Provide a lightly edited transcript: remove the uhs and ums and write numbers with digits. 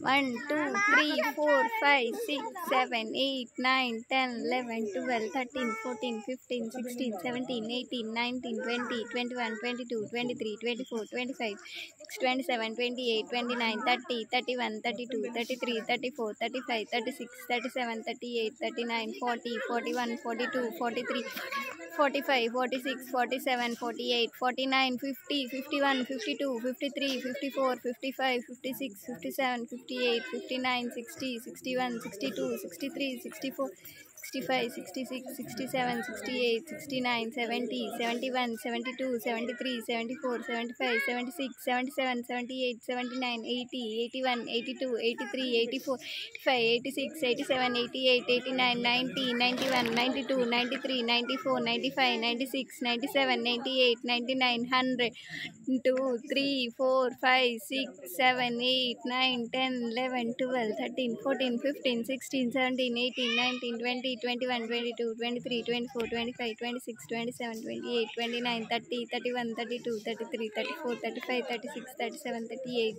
1, 2, 3, 4, 5, 6, 7, 8, 9, 10, 11, 12, 13, 14, 15, 16, 17, 18, 19, 20, 21, 22, 23, 24, 25, 27, 28, 29, 30, 31, 32, 33, 34, 35, 36, 37, 38, 39, 40, 41, 42, 43, 45, 46, 47, 48, 49, 50, 51, 52, 53, 54, 55, 56, 57, 58, 59, 60, 61, 62, 63, 64, 65, 66, 67, 68, 69, 70, 71, 72, 73, 74, 75, 76, 77, 78, 79, 80, 81, 82, 83, 84, 85, 86, 87, 88, 89, 90, 91, 92, 93, 94, 95, 96, 97, 98, 99, 100, 2, 3, 4, 5, 6, 7, 8, 9, 10, 11, 12, 13, 14, 15, 16, 17, 18, 19, 20, 21, 22, 23, 24, 25, 26, 27, 28, 29, 30, 31, 32, 33, 34, 35, 36, 37, 38.